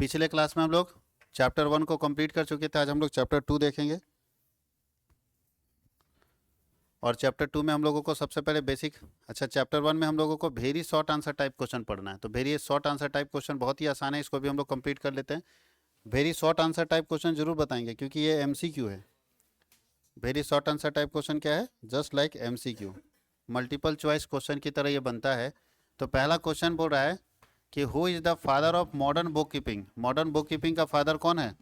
पिछले क्लास में हम लोग चैप्टर 1 को कंप्लीट कर चुके थे। आज हम लोग चैप्टर 2 देखेंगे। और चैप्टर 2 में हम लोगों को सबसे पहले बेसिक, अच्छा चैप्टर 1 में हम लोगों को very short answer type question पढ़ना है। तो very short answer type question बहुत ही आसान है, इसको भी हम लोग कंप्लीट कर लेते हैं। Very short answer type question जरूर बताएंगे क्योंकि ये एमसीक्यू है। Very short answer type question क्या है? Just like MCQ, multiple choice question की तरह ये बनता है। तो पहला क्वेश्चन बोल रहा है कि who is the father of modern book keeping. Modern book keeping का फादर कौन है?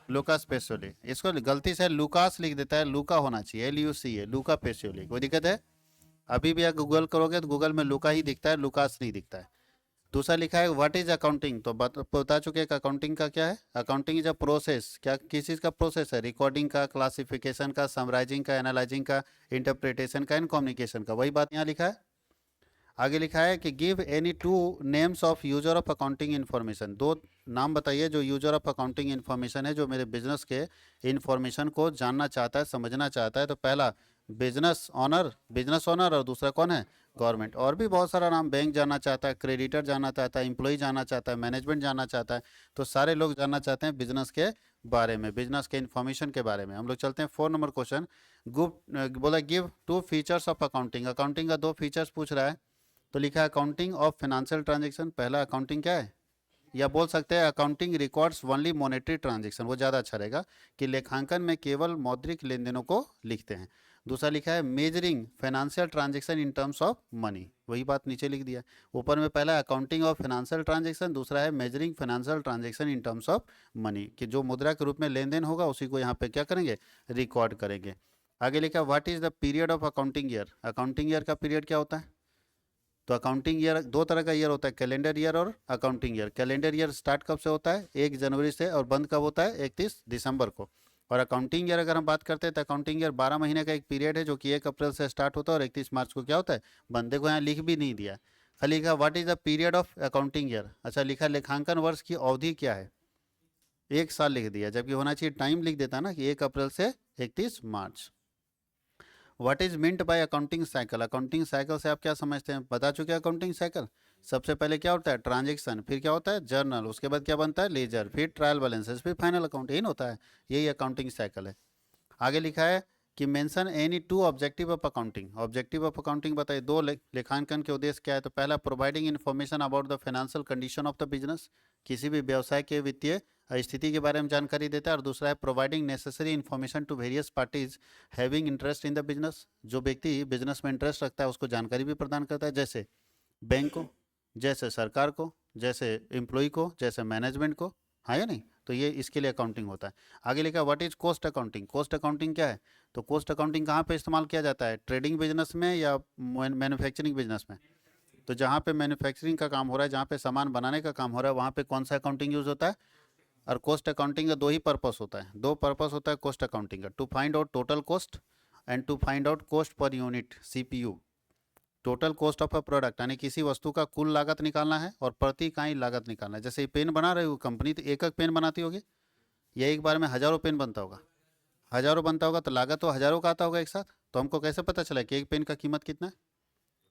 Lucas Pacioli. इसको गलती से लूकास लिख देता है, लूका होना चाहिए, LUC है, लूका पेसियोली। कोई दिक्कत है? अभी भी आप गूगल करोगे तो गूगल में लूका ही दिखता है, लूकास नहीं दिखता है। दूसरा लिखा है व्हाट इज अकाउंटिंग। तो बता चुके हैं अकाउंटिंग का क्या है। अकाउंटिंग इज अ प्रोसेस, क्या किस चीज़ का प्रोसेस है? रिकॉर्डिंग का, क्लासिफिकेशन का, समराइजिंग का, एनालाइजिंग का, इंटरप्रिटेशन का एंड कम्युनिकेशन का। वही बात यहाँ लिखा है। आगे लिखा है कि give any 2 names of user of accounting information. 2 नाम बताइए जो यूजर ऑफ अकाउंटिंग इन्फॉर्मेशन है, जो मेरे बिजनेस के इन्फॉर्मेशन को जानना चाहता है, समझना चाहता है। तो पहला बिजनेस ओनर और दूसरा कौन है? गवर्नमेंट। और भी बहुत सारा नाम, बैंक जानना चाहता है, क्रेडिटर जानना चाहता है, एम्प्लॉय जानना चाहता है, मैनेजमेंट जानना चाहता है। तो सारे लोग जानना चाहते हैं बिजनेस के बारे में, बिजनेस के इन्फॉर्मेशन के बारे में। हम लोग चलते हैं 4 नंबर क्वेश्चन। बोला give 2 features of accounting. Accounting का 2 फीचर्स पूछ रहा है। तो लिखा है अकाउंटिंग ऑफ फाइनेंशियल ट्रांजेक्शन। पहला अकाउंटिंग क्या है, या बोल सकते हैं accounting records only monetary transaction, वो ज़्यादा अच्छा रहेगा कि लेखांकन में केवल मौद्रिक लेन देनों को लिखते हैं। दूसरा लिखा है measuring financial transaction in terms of money, वही बात नीचे लिख दिया। ऊपर में पहला अकाउंटिंग ऑफ फाइनेंशियल ट्रांजेक्शन, दूसरा है measuring financial transaction in terms of money, कि जो मुद्रा के रूप में लेन देन होगा उसी को यहाँ पे क्या करेंगे? रिकॉर्ड करेंगे। आगे लिखा what is the period of accounting year. Accounting year का पीरियड क्या होता है? तो अकाउंटिंग ईयर 2 तरह का ईयर होता है, कैलेंडर ईयर और accounting year. Calendar year start कब से होता है? 1 जनवरी से, और बंद कब होता है? 31 दिसंबर को। और अकाउंटिंग ईयर अगर हम बात करते हैं तो अकाउंटिंग ईयर 12 महीने का एक पीरियड है, जो कि 1 अप्रैल से स्टार्ट होता है और 31 मार्च को क्या होता है? बंद। देखो यहाँ लिख भी नहीं दिया, खाली लिखा what is the period of accounting year. अच्छा लिखा लेखांकन वर्ष की अवधि क्या है, 1 साल लिख दिया, जबकि होना चाहिए टाइम लिख देता ना कि 1 अप्रैल से 31 मार्च। What is meant by accounting cycle. Accounting cycle से आप क्या समझते हैं? बता चुके हैं अकाउंटिंग साइकिल। सबसे पहले क्या होता है? ट्रांजेक्शन, फिर क्या होता है? जर्नल, उसके बाद क्या बनता है? लेजर, फिर ट्रायल बैलेंसेस, फिर फाइनल अकाउंट। यही होता है, यही अकाउंटिंग साइकिल है। आगे लिखा है कि mention any 2 objective of accounting. Objective of accounting बताइए, 2 लेखांकन के उद्देश्य क्या है? तो पहला providing information about the financial condition of the business, किसी भी व्यवसाय के वित्तीय स्थिति के बारे में जानकारी देता है। और दूसरा है providing necessary information to various parties having interest in the business, जो व्यक्ति बिजनेस में इंटरेस्ट रखता है उसको जानकारी भी प्रदान करता है, जैसे बैंक को, जैसे सरकार को, जैसे एम्प्लॉय को, जैसे मैनेजमेंट को। हाँ या नहीं? तो ये इसके लिए अकाउंटिंग होता है। आगे लिखा what is cost accounting. Cost accounting क्या है? तो कॉस्ट अकाउंटिंग कहाँ पे इस्तेमाल किया जाता है? ट्रेडिंग बिजनेस में या मैन्युफैक्चरिंग बिजनेस में? तो जहाँ पे मैन्युफैक्चरिंग का काम हो रहा है, जहाँ पे सामान बनाने का काम हो रहा है, वहाँ पे कौन सा अकाउंटिंग यूज होता है? और कॉस्ट अकाउंटिंग का 2 ही पर्पस होता है, 2 पर्पस होता है कॉस्ट अकाउंटिंग का, to find out total cost and to find out cost per unit, CPU। Total cost of a product यानी किसी वस्तु का कुल लागत निकालना है, और प्रति इकाई लागत निकालना है। जैसे पेन बना रही हो कंपनी, तो एक पेन बनाती होगी, या एक बार में हजारों पेन बनता होगा? हजारों बनता होगा तो लागत तो हजारों का आता होगा एक साथ। तो हमको कैसे पता चला कि एक पेन का कीमत कितना है?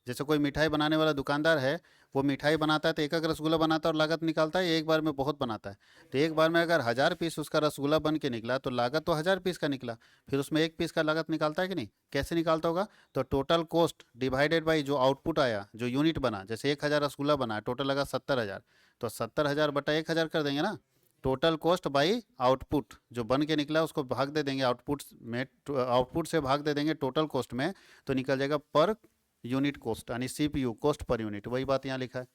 जैसे कोई मिठाई बनाने वाला दुकानदार है, वो मिठाई बनाता है तो एक रसगुल्ला बनाता है और लागत निकालता है, एक बार में बहुत बनाता है। तो एक बार में अगर 1000 पीस उसका रसगुल्ला बन के निकला तो लागत तो 1000 पीस का निकला, फिर उसमें 1 पीस का लागत निकालता है कि नहीं? कैसे निकालता होगा? तो टोटल कॉस्ट डिवाइडेड बाई जो आउटपुट आया, जो यूनिट बना। जैसे 1000 रसगुल्ला बना, टोटल लगा 70,000, तो 70,000 बटा 1000 कर देंगे ना। टोटल कॉस्ट बाई आउटपुट, जो बन के निकला उसको भाग दे देंगे आउटपुट में, आउटपुट से भाग दे देंगे टोटल कॉस्ट में, तो निकल जाएगा पर यूनिट कॉस्ट यानी CPU, कॉस्ट पर यूनिट। वही बात यहाँ लिखा है।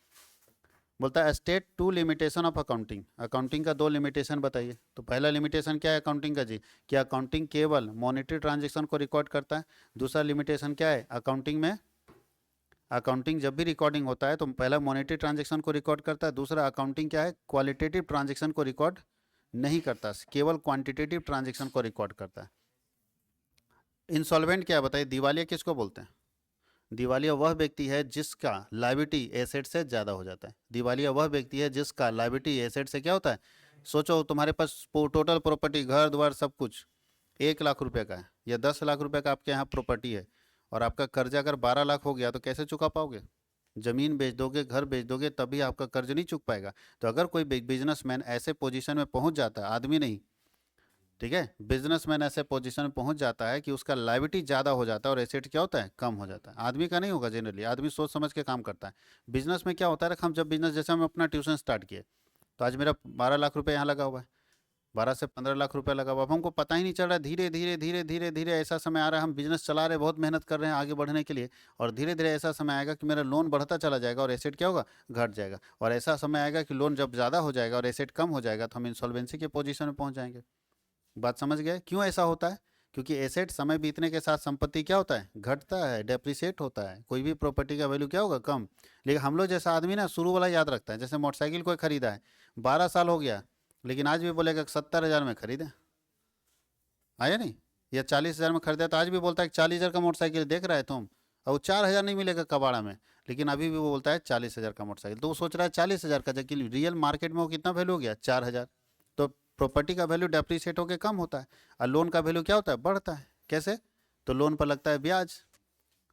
बोलता है state 2 limitation of accounting. Accounting का 2 लिमिटेशन बताइए। तो पहला लिमिटेशन क्या है अकाउंटिंग का जी? कि अकाउंटिंग केवल मॉनेटरी ट्रांजेक्शन को रिकॉर्ड करता है। दूसरा लिमिटेशन क्या है अकाउंटिंग में? अकाउंटिंग जब भी रिकॉर्डिंग होता है तो पहला मॉनेटरी ट्रांजेक्शन को रिकॉर्ड करता है। दूसरा अकाउंटिंग क्या है? क्वालिटेटिव ट्रांजेक्शन को रिकॉर्ड नहीं करता, केवल क्वांटिटेटिव ट्रांजेक्शन को रिकॉर्ड करता है। इंसॉल्वेंट क्या है बताइए? दिवालिया किसको बोलते हैं? दिवालिया वह व्यक्ति है जिसका लायबिलिटी एसेट से ज़्यादा हो जाता है। दिवालिया वह व्यक्ति है जिसका लायबिलिटी एसेट से क्या होता है? सोचो तुम्हारे पास टोटल प्रॉपर्टी, घर द्वार सब कुछ 1 लाख रुपए का है, या 10 लाख रुपए का आपके यहाँ प्रॉपर्टी है, और आपका कर्जा अगर 12 लाख हो गया तो कैसे चुका पाओगे? ज़मीन बेच दोगे, घर बेच दोगे, तभी आपका कर्ज नहीं चुक पाएगा। तो अगर कोई बिजनेसमैन ऐसे पोजीशन में पहुंच जाता है, आदमी नहीं, ठीक है, बिजनेसमैन ऐसे पोजीशन में पहुंच जाता है कि उसका लायबिलिटी ज़्यादा हो जाता है और एसेट क्या होता है, कम हो जाता है। आदमी का नहीं होगा, जनरली आदमी सोच समझ के काम करता है। बिजनेस में क्या होता है, हम जब बिजनेस, जैसे हम अपना ट्यूशन स्टार्ट किए, तो आज मेरा 12 लाख रुपए यहाँ लगा हुआ है, 12 से 15 लाख रुपए लगा हुआ। अब हमको पता ही नहीं चल रहा है, धीरे धीरे धीरे धीरे धीरे ऐसा समय आ रहा है, हम बिजनेस चला रहे हैं, बहुत मेहनत कर रहे हैं आगे बढ़ने के लिए, और धीरे धीरे ऐसा समय आएगा कि मेरा लोन बढ़ता चला जाएगा और एसेट क्या होगा, घट जाएगा। और ऐसा समय आएगा कि लोन जब ज़्यादा हो जाएगा और एसेट कम हो जाएगा, तो हम इंसॉल्वेंसी के पोजीशन में पहुंच जाएंगे। बात समझ गए क्यों ऐसा होता है? क्योंकि एसेट समय बीतने के साथ संपत्ति क्या होता है, घटता है, डेप्रिसिएट होता है। कोई भी प्रॉपर्टी का वैल्यू क्या होगा, कम। लेकिन हम लोग जैसा आदमी ना शुरू वाला याद रखता है। जैसे मोटरसाइकिल कोई खरीदा है, 12 साल हो गया, लेकिन आज भी बोलेगा 70,000 में खरीदे, आया नहीं? या 40,000 में खरीदा, तो आज भी बोलता है 40,000 का मोटरसाइकिल देख रहा है तुम, और वो 4,000 नहीं मिलेगा कबाड़ा में, लेकिन अभी भी वो बोलता है 40,000 का मोटरसाइकिल। तो वो सोच रहा है 40,000 का, जबकि रियल मार्केट में वो कितना वैल्यू हो गया, 4,000। तो प्रॉपर्टी का वैल्यू डेप्रिसिएट होकर कम होता है, और लोन का वैल्यू क्या होता है, बढ़ता है। कैसे? तो लोन पर लगता है ब्याज।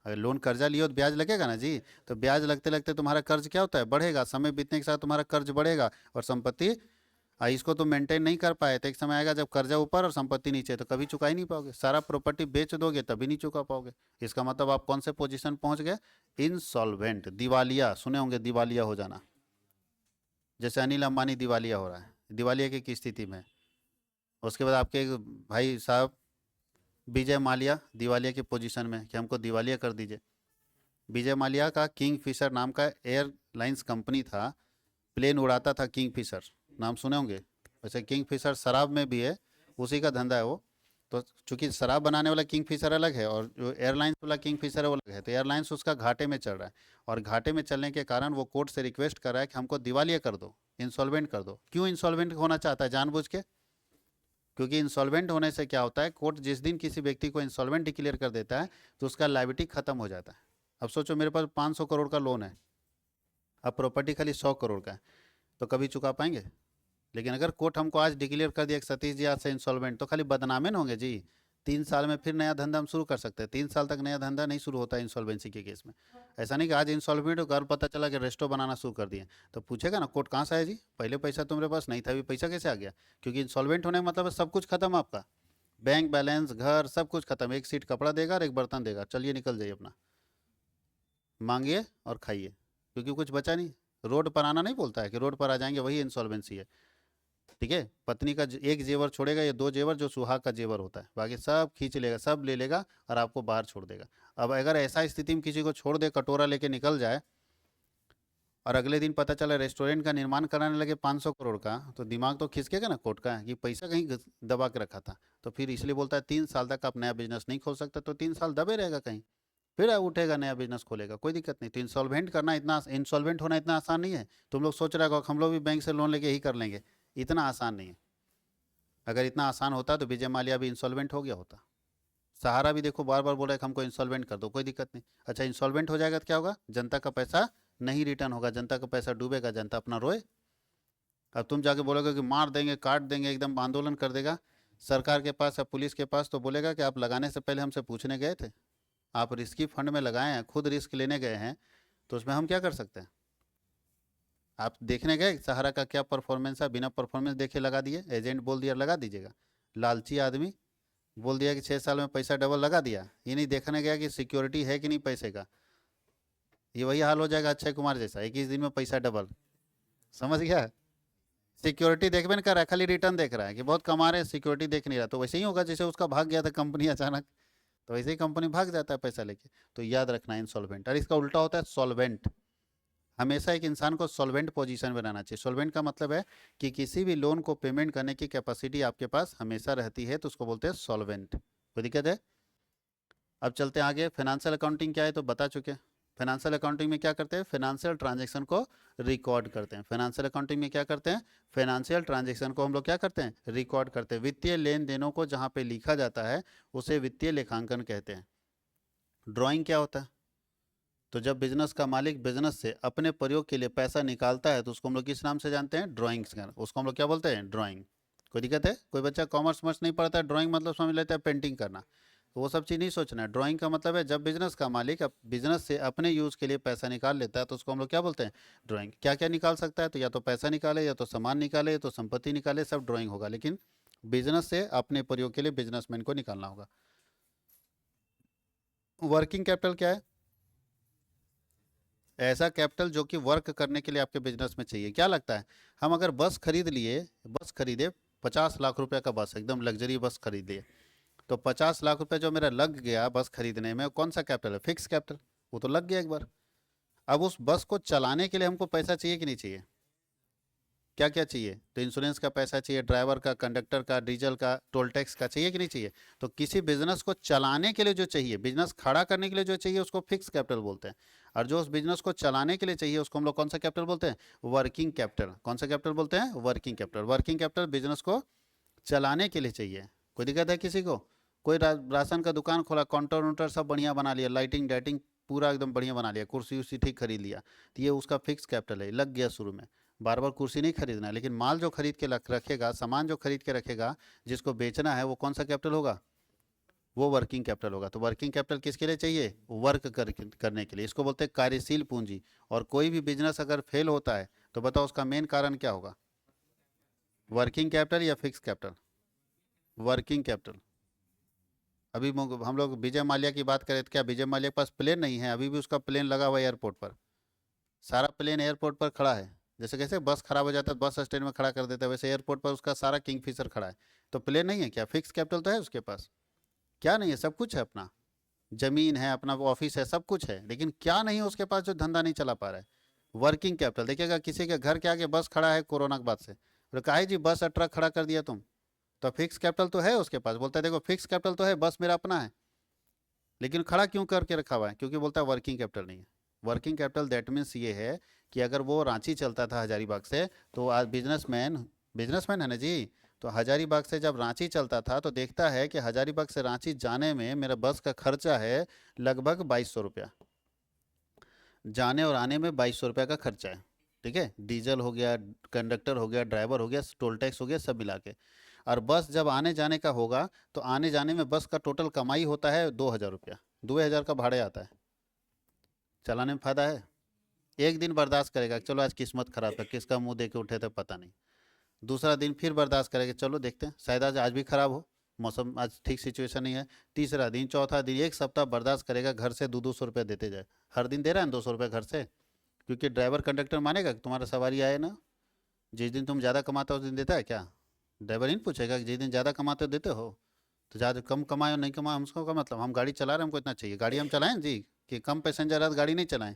अगर लोन कर्जा लियो तो ब्याज लगेगा ना जी। तो ब्याज लगते लगते तुम्हारा कर्ज क्या होता है, बढ़ेगा। समय बीतने के साथ तुम्हारा कर्ज बढ़ेगा और संपत्ति, इसको तुम मेंटेन नहीं कर पाए तो एक समय आएगा जब कर्जा ऊपर और संपत्ति नीचे, तो कभी चुका ही नहीं पाओगे। सारा प्रॉपर्टी बेच दोगे तभी नहीं चुका पाओगे। इसका मतलब आप कौन से पोजीशन पहुंच गए, इंसॉल्वेंट, दिवालिया। सुने होंगे दिवालिया हो जाना, जैसे अनिल अंबानी दिवालिया हो रहा है, दिवालिया की स्थिति में। उसके बाद आपके एक भाई साहब विजय माल्या दिवालिया की पोजीशन में कि हमको दिवालिया कर दीजिए। विजय माल्या का किंग फिशर नाम का एयरलाइंस कंपनी था, प्लेन उड़ाता था किंग फिशर, नाम सुने होंगे। वैसे किंग फिशर शराब में भी है, उसी का धंधा है वो। तो चूंकि शराब बनाने वाला किंग फिशर अलग है और जो एयरलाइंस वाला किंग फिशर है वो अलग है, तो एयरलाइंस उसका घाटे में चल रहा है, और घाटे में चलने के कारण वो कोर्ट से रिक्वेस्ट कर रहा है कि हमको दिवालिया कर दो, इंसॉल्वेंट कर दो। क्यों इंसॉल्वेंट होना चाहता है, जानबूझ के? क्योंकि इंसॉल्वेंट होने से क्या होता है, कोर्ट जिस दिन किसी व्यक्ति को इंसॉल्वेंट डिक्लेयर कर देता है तो उसका लायबिलिटी खत्म हो जाता है। अब सोचो मेरे पास 500 करोड़ का लोन है, अब प्रॉपर्टी खाली 100 करोड़ का है, तो कभी चुका पाएंगे? लेकिन अगर कोर्ट हमको आज डिक्लेयर कर दिया कि सतीश जी आज से इंसॉल्वेंट, तो खाली बदनामे न होंगे जी। 3 साल में फिर नया धंधा हम शुरू कर सकते हैं। 3 साल तक नया धंधा नहीं शुरू होता है इंसॉल्वेंसी के केस में। ऐसा नहीं कि आज इंसॉल्वेंट हो, कल पता चला कि रेस्टो बनाना शुरू कर दिए, तो पूछेगा ना कोर्ट कहाँ से आया जी, पहले पैसा तुम्हारे पास नहीं था, अभी पैसा कैसे आ गया? क्योंकि इंसॉल्वेंट होने का मतलब है सब कुछ खत्म आपका, बैंक बैलेंस, घर, सब कुछ खत्म। एक सीट कपड़ा देगा और एक बर्तन देगा, चलिए निकल जाइए अपना, मांगिए और खाइए, क्योंकि कुछ बचा नहीं। रोड पर आना नहीं बोलता है कि रोड पर आ जाएंगे, वही इंसॉल्वेंसी है। ठीक है, पत्नी का एक जेवर छोड़ेगा या 2 जेवर जो सुहाग का जेवर होता है, बाकी सब खींच लेगा, सब ले लेगा और आपको बाहर छोड़ देगा। अब अगर ऐसा स्थिति में किसी को छोड़ दे, कटोरा लेके निकल जाए, और अगले दिन पता चला रेस्टोरेंट का निर्माण कराने लगे 500 करोड़ का, तो दिमाग तो खिसकेगा ना कोर्ट का कि पैसा कहीं दबा के रखा था। तो फिर इसलिए बोलता है 3 साल तक आप नया बिजनेस नहीं खोल सकते, तो 3 साल दबे रहेगा कहीं, फिर उठेगा नया बिजनेस खोलेगा, कोई दिक्कत नहीं। तो इंसॉल्वेंट करना इतना, इंसॉल्वेंट होना इतना आसान नहीं है। तुम लोग सोच रहे हो हम लोग भी बैंक से लोन लेके ही कर लेंगे, इतना आसान नहीं है। अगर इतना आसान होता तो विजय माल्या भी इंसॉल्वेंट हो गया होता। सहारा भी देखो बार बार बोल रहा है कि हमको इंसॉल्वेंट कर दो, कोई दिक्कत नहीं। अच्छा इंसॉल्वेंट हो जाएगा तो क्या होगा, जनता का पैसा नहीं रिटर्न होगा, जनता का पैसा डूबेगा, जनता अपना रोए। अब तुम जाके बोलोगे कि मार देंगे, काट देंगे, एकदम आंदोलन कर देगा सरकार के पास या पुलिस के पास, तो बोलेगा कि आप लगाने से पहले हमसे पूछने गए थे, आप रिस्की फंड में लगाए हैं, खुद रिस्क लेने गए हैं, तो उसमें हम क्या कर सकते हैं? आप देखने गए सहारा का क्या परफॉर्मेंस है, बिना परफॉर्मेंस देखे लगा दिए, एजेंट बोल दिया लगा दीजिएगा, लालची आदमी बोल दिया कि 6 साल में पैसा डबल लगा दिया, ये नहीं देखने गया कि सिक्योरिटी है कि नहीं पैसे का। ये वही हाल हो जाएगा अक्षय कुमार जैसा, 21 दिन में पैसा डबल। समझ गया? सिक्योरिटी देख में नहीं कर रहा है, खाली रिटर्न देख रहा है कि बहुत कमा रहे हैं, सिक्योरिटी देख नहीं रहा। तो वैसे ही होगा जैसे उसका भाग गया था कंपनी अचानक, तो वैसे ही कंपनी भाग जाता है पैसा लेके। तो याद रखना इंसॉल्वेंट, और इसका उल्टा होता है सॉल्वेंट। हमेशा एक इंसान को सॉल्वेंट पोजीशन में रहना चाहिए। सॉल्वेंट का मतलब है कि किसी भी लोन को पेमेंट करने की कैपेसिटी आपके पास हमेशा रहती है, तो उसको बोलते हैं सॉल्वेंट। कोई दिक्कत है? अब चलते हैं आगे। फाइनेंशियल अकाउंटिंग क्या है तो बता चुके हैं। फाइनेंशियल अकाउंटिंग में क्या करते हैं, फाइनेंशियल ट्रांजैक्शन को रिकॉर्ड करते हैं। फाइनेंशियल अकाउंटिंग में क्या करते हैं, फाइनेंशियल ट्रांजैक्शन को हम लोग क्या करते हैं, रिकॉर्ड करते हैं। वित्तीय लेन देनों को जहाँ पे लिखा जाता है उसे वित्तीय लेखांकन कहते हैं। ड्राइंग क्या होता है, तो जब बिजनेस का मालिक बिजनेस से अपने प्रयोग के लिए पैसा निकालता है तो उसको हम लोग किस नाम से जानते हैं, ड्राइंग्स का, उसको हम लोग क्या बोलते हैं, ड्राइंग। कोई दिक्कत है? कोई बच्चा कॉमर्स मर्स नहीं पढ़ता है, ड्राइंग मतलब समझ लेता है पेंटिंग करना, तो वो सब चीज़ नहीं सोचना है। ड्राइंग का मतलब है जब बिजनेस का मालिक बिजनेस से अपने यूज़ के लिए पैसा निकाल लेता है तो उसको हम लोग क्या बोलते हैं, ड्राइंग। क्या क्या निकाल सकता है, तो या तो पैसा निकाले, या तो सामान निकाले, या तो संपत्ति निकाले, सब ड्राइंग होगा, लेकिन बिजनेस से अपने प्रयोग के लिए बिजनेसमैन को निकालना होगा। वर्किंग कैपिटल क्या है? ऐसा कैपिटल जो कि वर्क करने के लिए आपके बिजनेस में चाहिए। क्या लगता है, हम अगर बस खरीद लिए, बस खरीदे, 50 लाख रुपए का बस, एकदम लग्जरी बस खरीद लिए, तो 50 लाख रुपए जो मेरा लग गया बस खरीदने में, कौन सा कैपिटल है? Fix capital. वो तो लग गया एक बार। अब उस बस को चलाने के लिए हमको पैसा चाहिए कि नहीं चाहिए? क्या क्या चाहिए? तो इंश्योरेंस का पैसा चाहिए, ड्राइवर का, कंडक्टर का, डीजल का, टोल टैक्स का, चाहिए कि नहीं चाहिए? तो किसी बिजनेस को चलाने के लिए जो चाहिए, बिजनेस खड़ा करने के लिए जो चाहिए, उसको फिक्स कैपिटल बोलते हैं। और जो उस बिजनेस को चलाने के लिए चाहिए उसको हम लोग कौन सा कैपिटल बोलते हैं? Working capital. कौन सा कैपिटल बोलते हैं? Working capital. Working capital business को चलाने के लिए चाहिए। कोई दिक्कत है किसी को? कोई राशन का दुकान खोला, काउंटर वाउंटर सब बढ़िया बना लिया, लाइटिंग डाइटिंग पूरा एकदम बढ़िया बना लिया, कुर्सी उर्सी ठीक खरीद लिया, तो ये उसका फिक्स कैपिटल है, लग गया शुरू में। बार बार कुर्सी नहीं खरीदना है, लेकिन माल जो खरीद के रखेगा, सामान जो खरीद के रखेगा, जिसको बेचना है, वो कौन सा कैपिटल होगा? वो वर्किंग कैपिटल होगा। तो वर्किंग कैपिटल किसके लिए चाहिए? वर्क करने के लिए। इसको बोलते हैं कार्यशील पूंजी। और कोई भी बिजनेस अगर फेल होता है तो बताओ उसका मेन कारण क्या होगा? वर्किंग कैपिटल या फिक्स कैपिटल? Working capital. अभी हम लोग विजय माल्या की बात करें तो क्या विजय माल्या के पास प्लेन नहीं है? अभी भी उसका प्लेन लगा हुआ है एयरपोर्ट पर, सारा प्लेन एयरपोर्ट पर खड़ा है। जैसे कैसे बस खराब हो जाता है बस स्टैंड में खड़ा कर देता है, वैसे एयरपोर्ट पर उसका सारा किंगफिशर खड़ा है। तो प्लेन नहीं है क्या? फिक्स कैपिटल तो है उसके पास। क्या नहीं है? सब कुछ है अपना, जमीन है, अपना ऑफिस है, सब कुछ है, लेकिन क्या नहीं है उसके पास? जो धंधा नहीं चला पा रहा है, वर्किंग कैपिटल। देखिएगा किसी के घर के आगे बस खड़ा है कोरोना के बाद से, और कहा है जी बस और ट्रक खड़ा कर दिया तुम, तो फिक्स कैपिटल तो है उसके पास। बोलता है देखो फिक्स कैपिटल तो है, बस मेरा अपना है, लेकिन खड़ा क्यों करके रखा हुआ है? क्योंकि बोलता है वर्किंग कैपिटल नहीं है। वर्किंग कैपिटल दैट मीन्स ये है कि अगर वो रांची चलता था हजारीबाग से, तो आज बिजनेसमैन, बिजनेसमैन है ना जी, तो हजारीबाग से जब रांची चलता था तो देखता है कि हजारीबाग से रांची जाने में मेरा बस का खर्चा है लगभग 2200 रुपया, जाने और आने में 2200 रुपया का खर्चा है। ठीक है, डीजल हो गया, कंडक्टर हो गया, ड्राइवर हो गया, टोल टैक्स हो गया, सब मिला के। और बस जब आने जाने का होगा तो आने जाने में बस का टोटल कमाई होता है 2000 रुपया, 2000 का भाड़े आता है। चलाने में फायदा है? एक दिन बर्दाश्त करेगा, चलो आज किस्मत खराब है, किसका मुंह देके उठे थे पता नहीं। दूसरा दिन फिर बर्दाश्त करेगा, चलो देखते हैं, शायद आज आज भी खराब हो, मौसम आज ठीक सिचुएशन नहीं है। तीसरा दिन, चौथा दिन, एक सप्ताह बर्दाश्त करेगा, घर से 200 रुपये देते जाए। हर दिन दे रहा है 200 रुपये घर से, क्योंकि ड्राइवर कंडक्टर मानेगा कि तुम्हारा सवारी आए ना। जिस दिन तुम ज़्यादा कमाते हो उस दिन देता है क्या? ड्राइवर नहीं पूछेगा कि जिस दिन ज़्यादा कमाते हो देते हो? तो ज़्यादा कम कमाए और नहीं कमाए हमको का मतलब, हम गाड़ी चला रहे हैं हमको इतना चाहिए, गाड़ी हम चलाएं जी, कि कम पैसेंजर है तो गाड़ी नहीं चलाएं?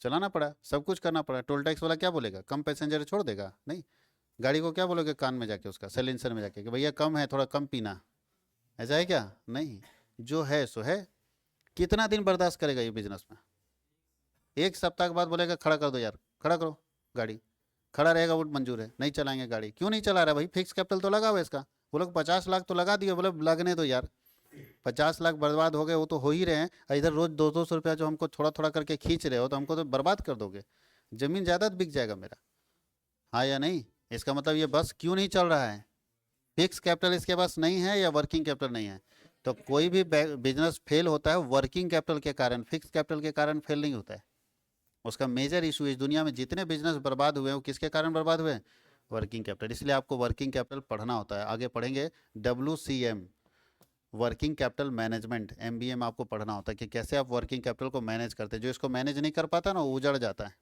चलाना पड़ा, सब कुछ करना पड़ा। टोल टैक्स वाला क्या बोलेगा? कम पैसेंजर छोड़ देगा? नहीं। गाड़ी को क्या बोलोगे कान में जाके, उसका साइलेंसर में जाके, कि भैया कम है, थोड़ा कम पीना, ऐसा है क्या? नहीं। जो है सो है। कितना दिन बर्दाश्त करेगा ये बिजनेस में? एक सप्ताह के बाद बोलेगा खड़ा कर दो यार, खड़ा करो गाड़ी। खड़ा रहेगा वो मंजूर है, नहीं चलाएंगे गाड़ी। क्यों नहीं चला रहा भाई? फिक्स कैपिटल तो लगा हुआ है इसका। वो लोग 50 लाख तो लगा दिए, बोले लगने दो यार। 50 लाख बर्बाद हो गए, वो तो हो ही रहे हैं, और इधर रोज 200 रुपया जो हमको थोड़ा थोड़ा करके खींच रहे हो, तो हमको तो बर्बाद कर दोगे। जमीन जायदाद बिक जाएगा मेरा, हाँ या नहीं? इसका मतलब ये बस क्यों नहीं चल रहा है? फिक्स कैपिटल इसके पास नहीं है या वर्किंग कैपिटल नहीं है? तो कोई भी बिजनेस फेल होता है वर्किंग कैपिटल के कारण, फिक्स कैपिटल के कारण फेल नहीं होता है। उसका मेजर इशू इस दुनिया में जितने बिजनेस बर्बाद हुए हैं वो किसके कारण बर्बाद हुए हैं? Working capital. इसलिए आपको वर्किंग कैपिटल पढ़ना होता है। आगे पढ़ेंगे WCM, working capital management, MBA में आपको पढ़ना होता है कि कैसे आप वर्किंग कैपिटल को मैनेज करते हैं। जो इसको मैनेज नहीं कर पाता ना वो उजड़ जाता है।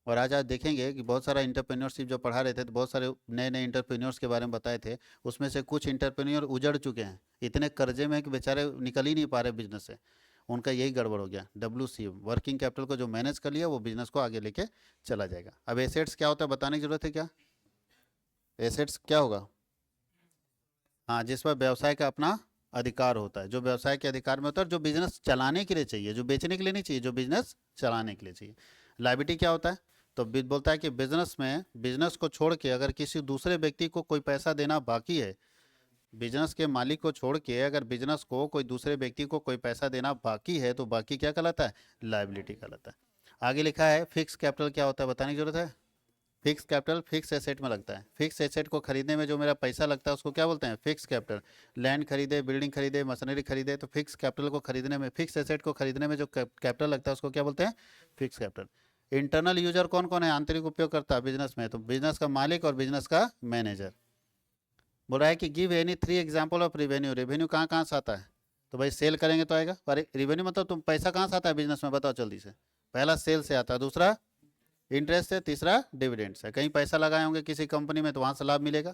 और आज आज देखेंगे कि बहुत सारा इंटरप्रेन्योरशिप जो पढ़ा रहे थे, तो बहुत सारे नए नए इंटरप्रेन्योर्स के बारे में बताए थे, उसमें से कुछ इंटरप्रेन्योर उजड़ चुके हैं, इतने कर्जे में कि बेचारे निकल ही नहीं पा रहे बिजनेस से। उनका यही गड़बड़ हो गया। WCM, वर्किंग कैपिटल को जो मैनेज कर लिया वो बिजनेस को आगे लेके चला जाएगा। अब एसेट्स क्या होता है बताने की जरूरत है क्या? एसेट्स क्या होगा? हाँ, जिस पर व्यवसाय का अपना अधिकार होता है, जो व्यवसाय के अधिकार में होता है, जो बिजनेस चलाने के लिए चाहिए, जो बेचने के लिए नहीं चाहिए, जो बिजनेस चलाने के लिए चाहिए। लायबिलिटी क्या होता है? तो बोलता है कि बिजनेस में, बिजनेस को छोड़ के अगर किसी दूसरे व्यक्ति को कोई पैसा देना बाकी है, बिजनेस के मालिक को छोड़ के अगर बिजनेस को कोई दूसरे व्यक्ति को कोई पैसा देना बाकी है, तो बाकी क्या कहलाता है? लायबिलिटी कहलाता है। आगे लिखा है फिक्स कैपिटल क्या होता है बताने की जरूरत है? फिक्स कैपिटल फिक्स एसेट में लगता है। फिक्स एसेट को खरीदने में जो मेरा पैसा लगता है उसको क्या बोलते हैं? Fix capital. लैंड खरीदे, बिल्डिंग खरीदे, मशीनरी खरीदे, तो फिक्स कैपिटल को खरीदने में, फिक्स एसेट को खरीदने में जो कैपिटल लगता है उसको क्या बोलते हैं? Fix capital. इंटरनल यूजर कौन कौन है? आंतरिक उपयोगकर्ता बिजनेस में, तो बिजनेस का मालिक और बिजनेस का मैनेजर। बोल रहा है कि give any 3 example of revenue. Revenue कहाँ कहाँ से आता है? तो भाई सेल करेंगे तो आएगा। अरे रेवेन्यू मतलब तुम पैसा कहाँ से आता है बिजनेस में? बताओ जल्दी से। पहला सेल से आता है, दूसरा इंटरेस्ट है, तीसरा डिविडेंड है। कहीं पैसा लगाए होंगे किसी कंपनी में तो वहाँ से लाभ मिलेगा।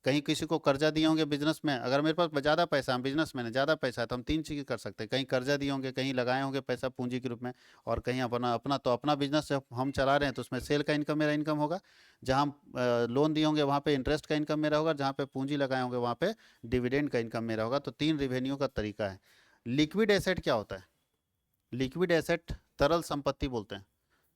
कहीं किसी को कर्जा दिए होंगे बिजनेस में, अगर मेरे पास ज़्यादा पैसा, हम बिजनेस में ज़्यादा पैसा है तो हम 3 चीज़ें कर सकते हैं। कहीं कर्जा दिए होंगे, कहीं लगाए होंगे पैसा पूंजी के रूप में, और कहीं अपना अपना तो अपना बिजनेस जब हम चला रहे हैं तो उसमें सेल का इनकम मेरा इनकम होगा। जहाँ हम लोन दिए होंगे वहाँ पे इंटरेस्ट का इनकम मेरा होगा, जहाँ पे पूंजी लगाए होंगे वहाँ पे डिविडेंड का इनकम मेरा होगा। तो 3 रेवेन्यू का तरीका है। लिक्विड एसेट क्या होता है? लिक्विड एसेट तरल संपत्ति बोलते हैं।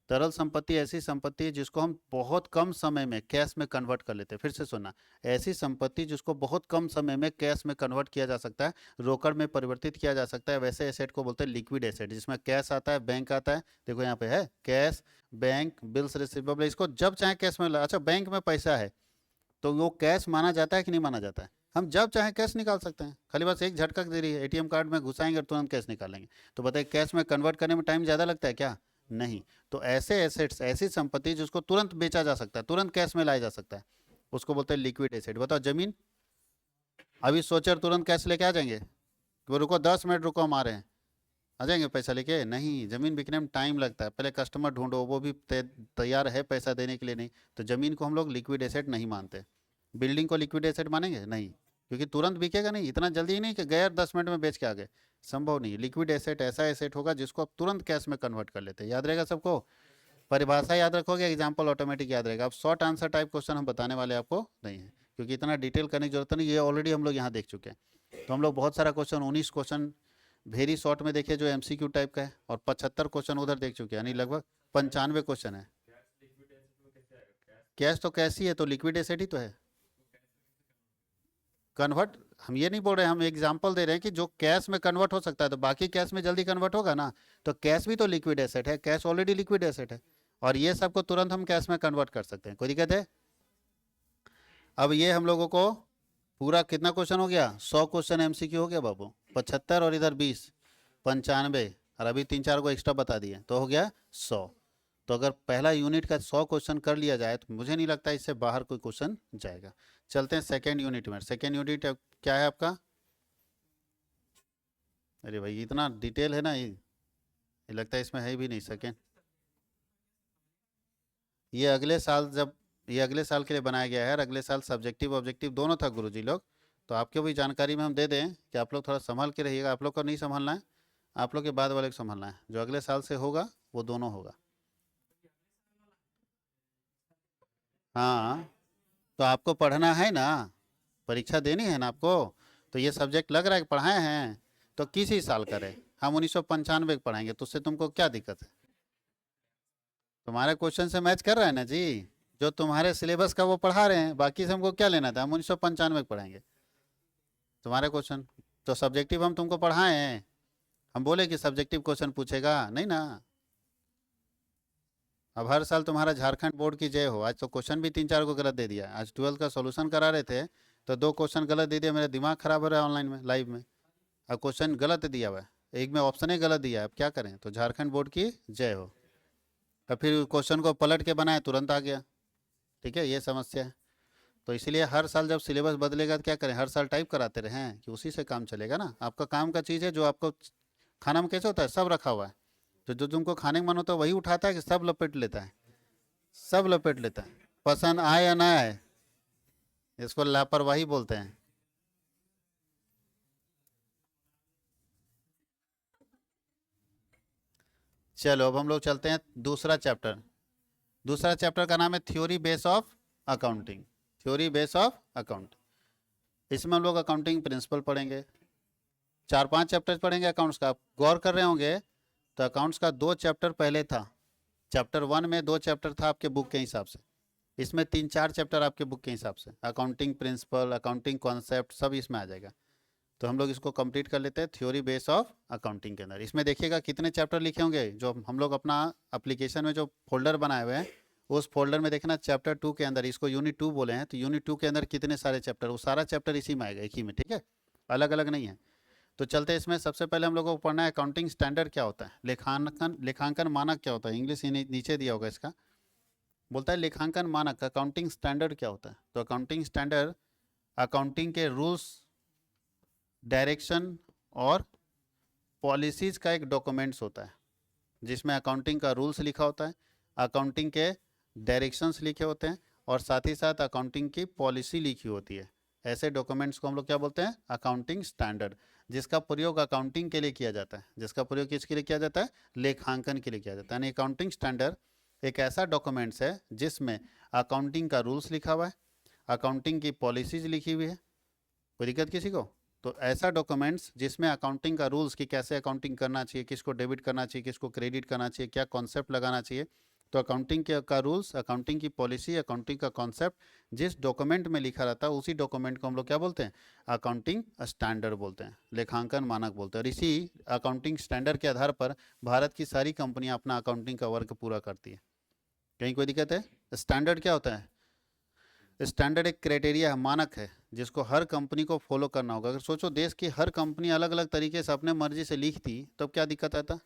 तरल संपत्ति ऐसी संपत्ति है जिसको हम बहुत कम समय में कैश में कन्वर्ट कर लेते हैं। फिर से सुनना, ऐसी संपत्ति जिसको बहुत कम समय में कैश में कन्वर्ट किया जा सकता है, रोकड़ में परिवर्तित किया जा सकता है, वैसे एसेट को बोलते हैं लिक्विड एसेट, जिसमें कैश आता है, बैंक आता है। देखो यहाँ पे है कैश, बैंक, बिल्स रिसीवेबल, इसको जब चाहे कैश में अच्छा बैंक में पैसा है तो वो कैश माना जाता है कि नहीं माना जाता है? हम जब चाहे कैश निकाल सकते हैं, खाली बस एक झटका दे रही है, एटीएम कार्ड में घुसाएंगे और तुरंत कैश निकालेंगे। तो बताइए कैश में कन्वर्ट करने में टाइम ज़्यादा लगता है क्या? नहीं। तो ऐसे एसेट्स, ऐसी संपत्ति जिसको तुरंत बेचा जा सकता है, तुरंत कैश में लाया जा सकता है, उसको बोलते हैं लिक्विड एसेट। बताओ जमीन, अभी सोचे तुरंत कैश लेके आ जाएंगे? वो रुको 10 मिनट रुको, हम आ रहे हैं, आ जाएंगे पैसा लेके? नहीं, जमीन बिकने में टाइम लगता है, पहले कस्टमर ढूंढो, वो भी तैयार है पैसा देने के लिए नहीं। तो जमीन को हम लोग लिक्विड एसेट नहीं मानते। बिल्डिंग को लिक्विड एसेट मानेंगे? नहीं, क्योंकि तुरंत बिकेगा नहीं, इतना जल्दी ही नहीं कि गए 10 मिनट में बेच के आ गए, संभव नहीं। लिक्विड एसेट ऐसा एसेट होगा जिसको आप तुरंत कैश में कन्वर्ट कर लेते हैं। याद रहेगा सबको? परिभाषा याद रखोगे, एग्जाम्पल ऑटोमेटिक याद रहेगा। अब शॉर्ट आंसर टाइप क्वेश्चन हम बताने वाले आपको नहीं है, क्योंकि इतना डिटेल करने की जरूरत नहीं, ये ऑलरेडी हम लोग यहाँ देख चुके हैं। तो हम लोग बहुत सारा क्वेश्चन, 19 क्वेश्चन वेरी शॉर्ट में देखे जो एमसीक्यू टाइप का है, और 75 क्वेश्चन उधर देख चुके हैं, यानी लगभग 95 क्वेश्चन है। कैश तो कैसी है, तो लिक्विड एसेट ही तो है। कन्वर्ट, हम ये नहीं बोल रहे हैं, हम एग्जांपल दे रहे हैं कि जो कैश में कन्वर्ट हो सकता है, तो बाकी कैश में जल्दी कन्वर्ट होगा ना। तो कैश भी तो लिक्विड एसेट है, कैश ऑलरेडी लिक्विड एसेट है, और ये सबको तुरंत हम कैश में कन्वर्ट कर सकते हैं। कोई दिक्कत है? अब ये हम लोगों को पूरा कितना क्वेश्चन हो गया? 100 क्वेश्चन एमसीक्यू हो गया बाबू। 75 और इधर 20, 95, और अभी 3-4 को एक्स्ट्रा बता दिए, तो हो गया 100। तो अगर पहला यूनिट का 100 क्वेश्चन कर लिया जाए तो मुझे नहीं लगता इससे बाहर कोई क्वेश्चन जाएगा। चलते हैं सेकेंड यूनिट में। सेकेंड यूनिट क्या है आपका? अरे भाई इतना डिटेल है ना, ये लगता है इसमें है भी नहीं। सेकेंड, ये अगले साल, जब ये अगले साल के लिए बनाया गया है, और अगले साल सब्जेक्टिव ऑब्जेक्टिव दोनों था गुरुजी लोग, तो आपको भी जानकारी में हम दे दें कि आप लोग थोड़ा संभाल के रहिएगा। आप लोग को नहीं संभालना है, आप लोग के बाद वाले को संभालना है। जो अगले साल से होगा वो दोनों होगा। हाँ, तो आपको पढ़ना है ना, परीक्षा देनी है ना आपको, तो ये सब्जेक्ट लग रहा है कि पढ़ाए हैं, तो किस ही साल करें? हम 1995 पढ़ाएंगे, तो उससे तुमको क्या दिक्कत है? तुम्हारे क्वेश्चन से मैच कर रहा है ना जी, जो तुम्हारे सिलेबस का वो पढ़ा रहे हैं, बाकी से हमको क्या लेना था? हम 1995 पढ़ाएंगे तुम्हारे क्वेश्चन। तो सब्जेक्टिव हम तुमको पढ़ाए हैं, हम बोले कि सब्जेक्टिव क्वेश्चन पूछेगा नहीं ना। अब हर साल तुम्हारा झारखंड बोर्ड की जय हो। आज तो क्वेश्चन भी 3-4 को गलत दे दिया। आज 12th का सॉल्यूशन करा रहे थे तो 2 क्वेश्चन गलत दे दिया, मेरा दिमाग खराब हो रहा है ऑनलाइन में, लाइव में। अब क्वेश्चन गलत दिया हुआ है, एक में ऑप्शन ही गलत दिया है, अब क्या करें? तो झारखंड बोर्ड की जय हो। अब फिर क्वेश्चन को पलट के बनाए, तुरंत आ गया। ठीक है, ये समस्या है। तो इसलिए हर साल जब सिलेबस बदलेगा तो क्या करें? हर साल टाइप कराते रहें कि उसी से काम चलेगा ना। आपका काम का चीज़ है, जो आपको खाना में कैसे होता है, सब रखा हुआ है, तो जो तुमको खाने का मन होता है वही उठाता है कि सब लपेट लेता है? सब लपेट लेता है, पसंद आए या ना आए। इसको लापरवाही बोलते हैं। चलो अब हम लोग चलते हैं दूसरा चैप्टर। दूसरा चैप्टर का नाम है theory base of accounting. Theory base of account, इसमें हम लोग अकाउंटिंग प्रिंसिपल पढ़ेंगे। 4-5 चैप्टर पढ़ेंगे अकाउंट्स का। आप गौर कर रहे होंगे तो अकाउंट्स का 2 चैप्टर पहले था। चैप्टर 1 में 2 चैप्टर था आपके बुक के हिसाब से, इसमें 3-4 चैप्टर आपके बुक के हिसाब से। अकाउंटिंग प्रिंसिपल, अकाउंटिंग कॉन्सेप्ट, सब इसमें आ जाएगा। तो हम लोग इसको कंप्लीट कर लेते हैं थ्योरी बेस ऑफ अकाउंटिंग के अंदर। इसमें देखिएगा कितने चैप्टर लिखे होंगे, जो हम लोग अपना एप्लीकेशन में जो फोल्डर बनाए हुए हैं उस फोल्डर में देखना चैप्टर 2 के अंदर, इसको यूनिट 2 बोले हैं, तो यूनिट 2 के अंदर कितने सारे चैप्टर, वो सारा चैप्टर इसी में आएगा, एक ही में, ठीक है, अलग अलग नहीं है। तो चलते हैं इसमें। सबसे पहले हम लोगों को पढ़ना है अकाउंटिंग स्टैंडर्ड क्या होता है, लेखांकन मानक क्या होता है, इंग्लिश नीचे दिया होगा इसका। बोलता है लेखांकन मानक अकाउंटिंग स्टैंडर्ड क्या होता है। तो अकाउंटिंग स्टैंडर्ड अकाउंटिंग के रूल्स, डायरेक्शन और पॉलिसीज का एक डॉक्यूमेंट्स होता है, जिसमें अकाउंटिंग का रूल्स लिखा होता है, अकाउंटिंग के डायरेक्शंस लिखे होते हैं, और साथ ही साथ अकाउंटिंग की पॉलिसी लिखी होती है। ऐसे डॉक्यूमेंट्स को हम लोग क्या बोलते हैं, अकाउंटिंग स्टैंडर्ड, जिसका प्रयोग अकाउंटिंग के लिए किया जाता है। जिसका प्रयोग किसके लिए किया जाता है, लेखांकन के लिए किया जाता है। यानी अकाउंटिंग स्टैंडर्ड एक ऐसा डॉक्यूमेंट्स है जिसमें अकाउंटिंग का रूल्स लिखा हुआ है, अकाउंटिंग की पॉलिसीज लिखी हुई है। कोई दिक्कत किसी को? तो ऐसा डॉक्यूमेंट्स जिसमें अकाउंटिंग का रूल्स कि कैसे अकाउंटिंग करना चाहिए, किसको डेबिट करना चाहिए, किसको क्रेडिट करना चाहिए, क्या कॉन्सेप्ट लगाना चाहिए, तो अकाउंटिंग का रूल्स, अकाउंटिंग की पॉलिसी, अकाउंटिंग का कॉन्सेप्ट जिस डॉक्यूमेंट में लिखा रहता है, उसी डॉक्यूमेंट को हम लोग क्या बोलते हैं, अकाउंटिंग स्टैंडर्ड बोलते हैं, लेखांकन मानक बोलते हैं। और इसी अकाउंटिंग स्टैंडर्ड के आधार पर भारत की सारी कंपनियां अपना अकाउंटिंग का वर्क पूरा करती है। कहीं कोई दिक्कत है? स्टैंडर्ड क्या होता है? स्टैंडर्ड एक क्राइटेरिया है, मानक है, जिसको हर कंपनी को फॉलो करना होगा। अगर सोचो देश की हर कंपनी अलग अलग तरीके से अपने मर्जी से लिखती, तब क्या दिक्कत आता?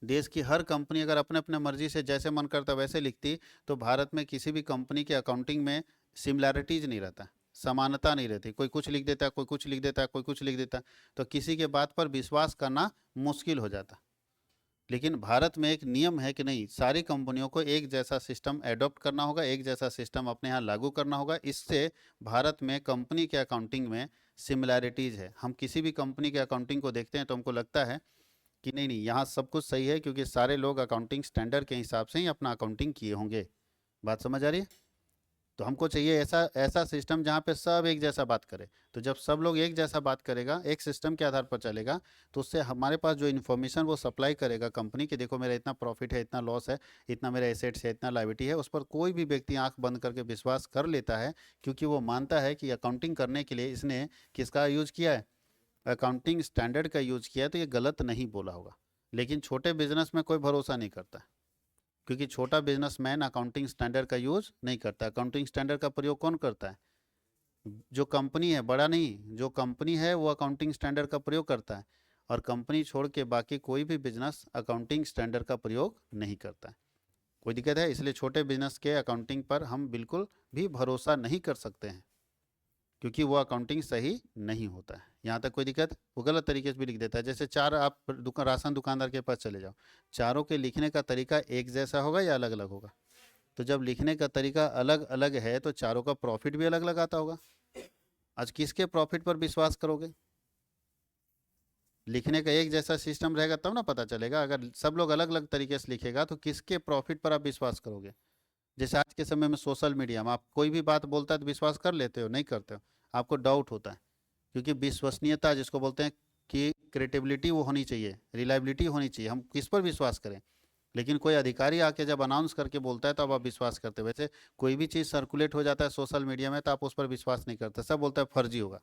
देश की हर कंपनी अगर अपने अपने मर्जी से जैसे मन करता वैसे लिखती, तो भारत में किसी भी कंपनी के अकाउंटिंग में सिमिलैरिटीज नहीं रहता, समानता नहीं रहती। कोई कुछ लिख देता है, कोई कुछ लिख देता है, कोई कुछ लिख देता है, तो किसी के बात पर विश्वास करना मुश्किल हो जाता। लेकिन भारत में एक नियम है कि नहीं, सारी कंपनियों को एक जैसा सिस्टम एडॉप्ट करना होगा, एक जैसा सिस्टम अपने यहाँ लागू करना होगा। इससे भारत में कंपनी के अकाउंटिंग में सिमिलैरिटीज़ है। हम किसी भी कंपनी के अकाउंटिंग को देखते हैं तो हमको लगता है कि नहीं नहीं, यहाँ सब कुछ सही है, क्योंकि सारे लोग अकाउंटिंग स्टैंडर्ड के हिसाब से ही अपना अकाउंटिंग किए होंगे। बात समझ आ रही है? तो हमको चाहिए ऐसा ऐसा सिस्टम जहाँ पे सब एक जैसा बात करे। तो जब सब लोग एक जैसा बात करेगा, एक सिस्टम के आधार पर चलेगा, तो उससे हमारे पास जो इन्फॉर्मेशन वो सप्लाई करेगा कंपनी कि देखो मेरा इतना प्रॉफिट है, इतना लॉस है, इतना मेरा एसेट्स है, इतना लायबिलिटी है, उस पर कोई भी व्यक्ति आंख बंद करके विश्वास कर लेता है, क्योंकि वो मानता है कि अकाउंटिंग करने के लिए इसने किसका यूज किया है, अकाउंटिंग स्टैंडर्ड का यूज किया है, तो ये गलत नहीं बोला होगा। लेकिन छोटे बिजनेस में कोई भरोसा नहीं करता, क्योंकि छोटा बिजनेसमैन अकाउंटिंग स्टैंडर्ड का यूज नहीं करता। अकाउंटिंग स्टैंडर्ड का प्रयोग कौन करता है? जो कंपनी है, बड़ा नहीं, जो कंपनी है वो अकाउंटिंग स्टैंडर्ड का प्रयोग करता है, और कंपनी छोड़ के बाकी कोई भी बिजनेस अकाउंटिंग स्टैंडर्ड का प्रयोग नहीं करता है। कोई दिक्कत है? इसलिए छोटे बिजनेस के अकाउंटिंग पर हम बिल्कुल भी भरोसा नहीं कर सकते हैं, क्योंकि वो अकाउंटिंग सही नहीं होता है। यहाँ तक कोई दिक्कत? वो गलत तरीके से भी लिख देता है। जैसे चार आप राशन दुकानदार के पास चले जाओ, चारों के लिखने का तरीका एक जैसा होगा या अलग अलग होगा? तो जब लिखने का तरीका अलग अलग है, तो चारों का प्रॉफिट भी अलग अलग आता होगा। आज किसके प्रॉफिट पर विश्वास करोगे? लिखने का एक जैसा सिस्टम रहेगा तब ना पता चलेगा। अगर सब लोग अलग अलग तरीके से लिखेगा तो किसके प्रॉफिट पर आप विश्वास करोगे? जैसे आज के समय में सोशल मीडिया में आप कोई भी बात बोलता है तो विश्वास कर लेते हो? नहीं करते हो, आपको डाउट होता है, क्योंकि विश्वसनीयता जिसको बोलते हैं कि क्रेडिबिलिटी वो होनी चाहिए, रिलायबिलिटी होनी चाहिए। हम किस पर विश्वास करें? लेकिन कोई अधिकारी आके जब अनाउंस करके बोलता है तो अब आप विश्वास करते हो। वैसे कोई भी चीज़ सर्कुलेट हो जाता है सोशल मीडिया में तो आप उस पर विश्वास नहीं करते, सब बोलता है फर्जी होगा।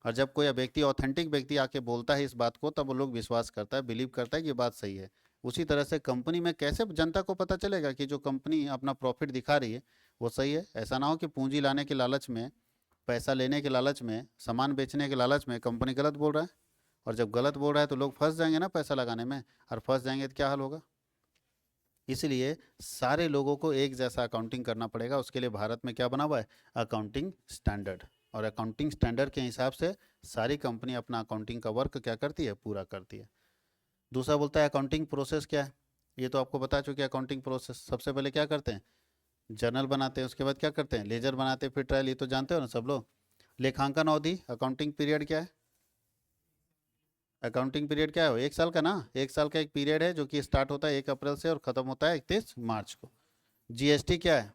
और जब कोई व्यक्ति, ऑथेंटिक व्यक्ति आके बोलता है इस बात को, तब वो लोग विश्वास करता है, बिलीव करता है कि ये बात सही है। उसी तरह से कंपनी में कैसे जनता को पता चलेगा कि जो कंपनी अपना प्रॉफिट दिखा रही है वो सही है? ऐसा ना हो कि पूंजी लाने के लालच में, पैसा लेने के लालच में, सामान बेचने के लालच में कंपनी गलत बोल रहा है। और जब गलत बोल रहा है तो लोग फंस जाएंगे ना पैसा लगाने में, और फंस जाएंगे तो क्या हाल होगा? इसलिए सारे लोगों को एक जैसा अकाउंटिंग करना पड़ेगा। उसके लिए भारत में क्या बना हुआ है, अकाउंटिंग स्टैंडर्ड। और अकाउंटिंग स्टैंडर्ड के हिसाब से सारी कंपनी अपना अकाउंटिंग का वर्क क्या करती है, पूरा करती है। दूसरा बोलता है अकाउंटिंग प्रोसेस क्या है। ये तो आपको बता चुके अकाउंटिंग प्रोसेस। सबसे पहले क्या करते हैं, जर्नल बनाते हैं, उसके बाद क्या करते हैं, लेजर बनाते हैं, फिर ट्रायल। ये तो जानते हो ना सब लोग। लेखांकन अवधि, अकाउंटिंग पीरियड क्या है? अकाउंटिंग पीरियड क्या है? 1 साल का ना, 1 साल का एक पीरियड है जो कि स्टार्ट होता है 1 अप्रैल से और ख़त्म होता है 31 मार्च को। जीएसटी क्या है?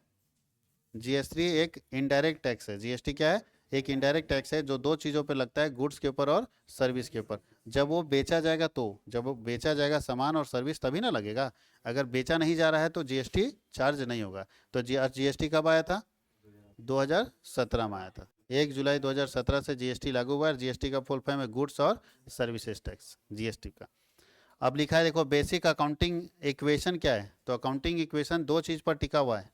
जीएसटी एक इनडायरेक्ट टैक्स है। जीएसटी क्या है? एक इनडायरेक्ट टैक्स है जो दो चीज़ों पे लगता है, गुड्स के ऊपर और सर्विस के ऊपर। जब वो बेचा जाएगा, तो जब वो बेचा जाएगा सामान और सर्विस, तभी ना लगेगा। अगर बेचा नहीं जा रहा है तो जीएसटी चार्ज नहीं होगा। तो जीएसटी कब आया था? 2017 में आया था। 1 जुलाई 2017 से जीएसटी लागू हुआ है। जीएसटी का फुल फॉर्म है गुड्स और सर्विसेज टैक्स, जीएसटी का। अब लिखा है देखो बेसिक अकाउंटिंग इक्वेशन क्या है, तो अकाउंटिंग इक्वेशन दो चीज पर टिका हुआ है।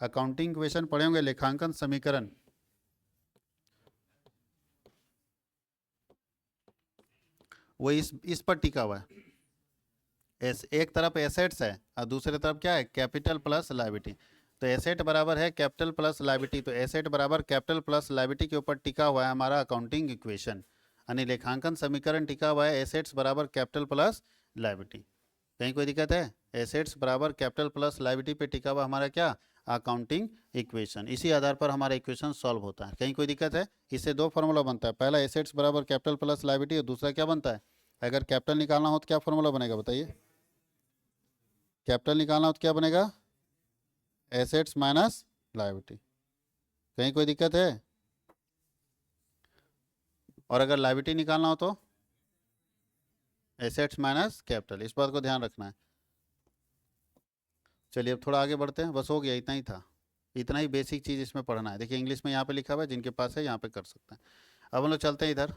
अकाउंटिंग इक्वेशन पढ़े होंगे, लेखांकन समीकरण, वो इस पर टिका हुआ है। एक तरफ एसेट्स है और दूसरी तरफ क्या है, कैपिटल प्लस लायबिलिटी। तो एसेट बराबर है कैपिटल प्लस लायबिलिटी, तो एसेट बराबर कैपिटल प्लस लायबिलिटी के ऊपर टिका हुआ है हमारा अकाउंटिंग इक्वेशन, यानी लेखांकन समीकरण टिका हुआ है एसेट्स बराबर कैपिटल प्लस लायबिलिटी। कहीं कोई दिक्कत है? एसेट्स बराबर कैपिटल प्लस लायबिलिटी पे टिका हुआ हमारा क्या, अकाउंटिंग इक्वेशन। इसी आधार पर हमारा इक्वेशन सॉल्व होता है। कहीं कोई दिक्कत है? इससे दो फॉर्मूला बनता है, पहला एसेट्स बराबर कैपिटल प्लस लायबिलिटी और दूसरा क्या बनता है, अगर कैपिटल निकालना हो तो क्या फॉर्मूला बनेगा बताइए? कैपिटल निकालना हो तो क्या बनेगा, एसेट्स माइनस लायबिलिटी। कहीं कोई दिक्कत है? और अगर लायबिलिटी निकालना हो तो एसेट्स माइनस कैपिटल, इस बात को ध्यान रखना है। चलिए अब थोड़ा आगे बढ़ते हैं, बस हो गया, इतना ही था, इतना ही बेसिक चीज़ इसमें पढ़ना है। देखिए इंग्लिश में यहाँ पे लिखा हुआ है, जिनके पास है यहाँ पे कर सकते हैं। अब हम लोग चलते हैं इधर।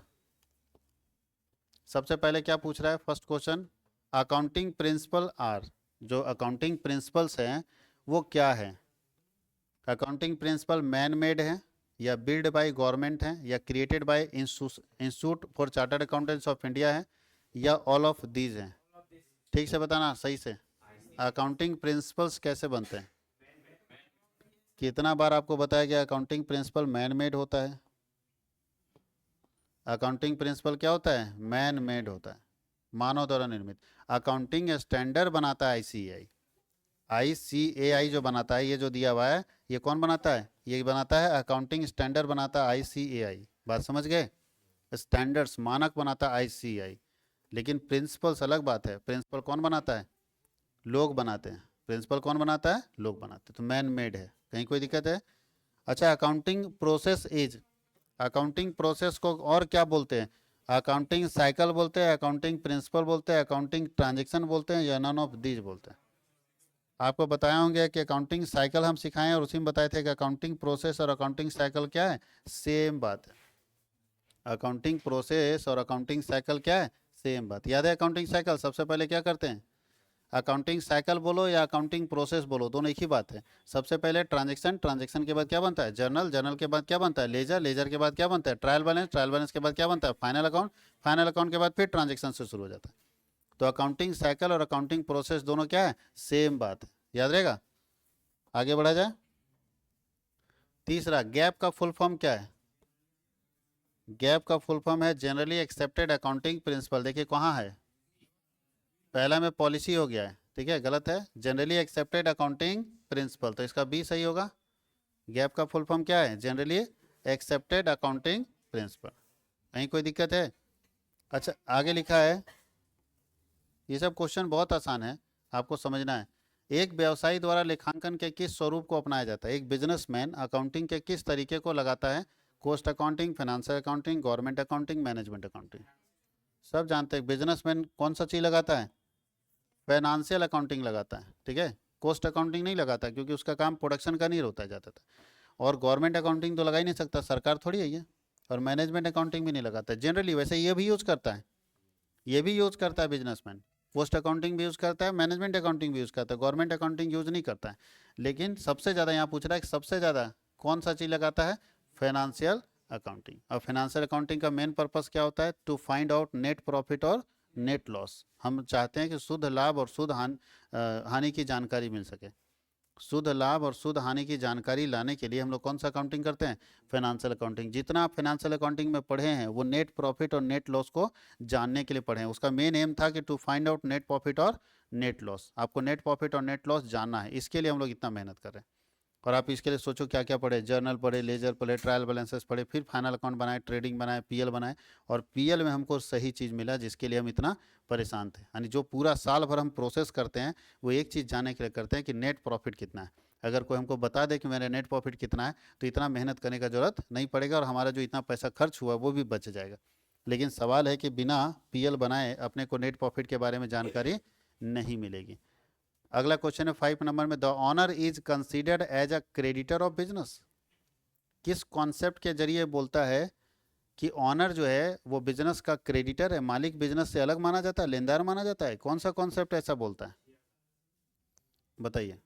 सबसे पहले क्या पूछ रहा है, first question, accounting principle are, जो अकाउंटिंग प्रिंसिपल्स हैं वो क्या है? अकाउंटिंग प्रिंसिपल मैन मेड है या बिल्ड बाय गवर्नमेंट है या created by institute for chartered accountants of India है या ऑल ऑफ दीज हैं? ठीक से बताना सही से। अकाउंटिंग प्रिंसिपल्स कैसे बनते हैं? कितना बार आपको बताया गया अकाउंटिंग प्रिंसिपल मैन मेड होता है? अकाउंटिंग प्रिंसिपल क्या होता है, मैन मेड होता है, मानव द्वारा निर्मित। अकाउंटिंग स्टैंडर्ड बनाता है आईसीएआई, आईसीएआई जो बनाता है, ये जो दिया हुआ है ये कौन बनाता है, ये बनाता है अकाउंटिंग स्टैंडर्ड बनाता है आईसीएआई। बात समझ गए? स्टैंडर्ड्स मानक बनाता है आईसीएआई, लेकिन प्रिंसिपल्स अलग बात है। प्रिंसिपल कौन बनाता है, लोग बनाते हैं। प्रिंसिपल कौन बनाता है, लोग बनाते हैं, तो मैन मेड है। कहीं कोई दिक्कत है? अच्छा, accounting process is, accounting process को और क्या बोलते हैं? अकाउंटिंग साइकिल बोलते हैं, अकाउंटिंग प्रिंसिपल बोलते हैं, अकाउंटिंग ट्रांजेक्शन बोलते हैं या नन ऑफ दीज बोलते हैं? आपको बताया होंगे कि अकाउंटिंग साइकिल हम सिखाएं और उसी में बताए थे कि अकाउंटिंग प्रोसेस और अकाउंटिंग साइकिल क्या है, सेम बात है। अकाउंटिंग प्रोसेस और अकाउंटिंग साइकिल क्या है, सेम बात। याद है अकाउंटिंग साइकिल, सबसे पहले क्या करते हैं, अकाउंटिंग साइकिल बोलो या अकाउंटिंग प्रोसेस बोलो, दोनों एक ही बात है। सबसे पहले ट्रांजैक्शन, ट्रांजैक्शन के बाद क्या बनता है, जर्नल, जर्नल के बाद क्या बनता है, लेजर, लेजर के बाद क्या बनता है, ट्रायल बैलेंस, ट्रायल बैलेंस के बाद क्या बनता है, फाइनल अकाउंट, फाइनल अकाउंट के बाद फिर ट्रांजैक्शन से शुरू हो जाता है। तो अकाउंटिंग साइकिल और अकाउंटिंग प्रोसेस दोनों क्या है, सेम बात है, याद रहेगा। आगे बढ़ा जाए। तीसरा, गैप का फुल फॉर्म क्या है? गैप का फुल फॉर्म है जनरली एक्सेप्टेड अकाउंटिंग प्रिंसिपल। देखिए कहाँ है, पहला में पॉलिसी हो गया है, ठीक है, गलत है, जनरली एक्सेप्टेड अकाउंटिंग प्रिंसिपल, तो इसका बी सही होगा। गैप का फुल फॉर्म क्या है, जनरली एक्सेप्टेड अकाउंटिंग प्रिंसिपल। कहीं कोई दिक्कत है? अच्छा आगे लिखा है, ये सब क्वेश्चन बहुत आसान है, आपको समझना है। एक व्यवसायी द्वारा लेखांकन के किस स्वरूप को अपनाया जाता है? एक बिजनेसमैन अकाउंटिंग के किस तरीके को लगाता है? Cost accounting, financial accounting, government accounting, management accounting. सब जानते हैं बिजनेसमैन कौन सा चीज़ लगाता है, फाइनेंशियल अकाउंटिंग लगाता है, ठीक है। कॉस्ट अकाउंटिंग नहीं लगाता क्योंकि उसका काम प्रोडक्शन का नहीं होता है ज़्यादातर। और गवर्नमेंट अकाउंटिंग तो लगा ही नहीं सकता, सरकार थोड़ी है ये। और मैनेजमेंट अकाउंटिंग भी नहीं लगाता जनरली। वैसे ये भी यूज़ करता है, ये भी यूज़ करता है बिजनेसमैन, पोस्ट अकाउंटिंग भी यूज़ करता है, मैनेजमेंट अकाउंटिंग भी यूज़ करता है, गवर्नमेंट अकाउंटिंग यूज़ नहीं करता है। लेकिन सबसे ज़्यादा यहाँ पूछ रहा है कि सबसे ज़्यादा कौन सा चीज़ लगाता है, फाइनेंशियल अकाउंटिंग। और फाइनेंशियल अकाउंटिंग का मेन पर्पस क्या होता है, to find out net profit और नेट लॉस। हम चाहते हैं कि शुद्ध लाभ और शुद्ध हानि की जानकारी मिल सके। शुद्ध लाभ और शुद्ध हानि की जानकारी लाने के लिए हम लोग कौन सा अकाउंटिंग करते हैं, फाइनेंशियल अकाउंटिंग। जितना आप फाइनेंशियल अकाउंटिंग में पढ़े हैं वो नेट प्रॉफिट और नेट लॉस को जानने के लिए पढ़े हैं। उसका मेन एम था कि to find out net profit और नेट लॉस। आपको नेट प्रॉफिट और नेट लॉस जानना है, इसके लिए हम लोग इतना मेहनत कर रहे हैं। और आप इसके लिए सोचो क्या क्या पढ़े, जर्नल पढ़े, लेजर पढ़े, ट्रायल बैलेंसेस पढ़े, फिर फाइनल अकाउंट बनाए, ट्रेडिंग बनाए, पीएल बनाए। और पीएल में हमको सही चीज़ मिला जिसके लिए हम इतना परेशान थे। यानी जो पूरा साल भर हम प्रोसेस करते हैं वो एक चीज़ जानने के लिए करते हैं कि नेट प्रॉफिट कितना है। अगर कोई हमको बता दे कि मेरा नेट प्रॉफिट कितना है तो इतना मेहनत करने का ज़रूरत नहीं पड़ेगा और हमारा जो इतना पैसा खर्च हुआ वो भी बच जाएगा। लेकिन सवाल है कि बिना पीएल बनाए अपने को नेट प्रॉफिट के बारे में जानकारी नहीं मिलेगी। अगला क्वेश्चन है 5 नंबर में, the owner is considered as a creditor of business. किस कॉन्सेप्ट के जरिए बोलता है कि ऑनर जो है वो बिजनेस का क्रेडिटर है, मालिक बिजनेस से अलग माना जाता है, लेनदार माना जाता है? कौन सा कॉन्सेप्ट ऐसा बोलता है? बताइए,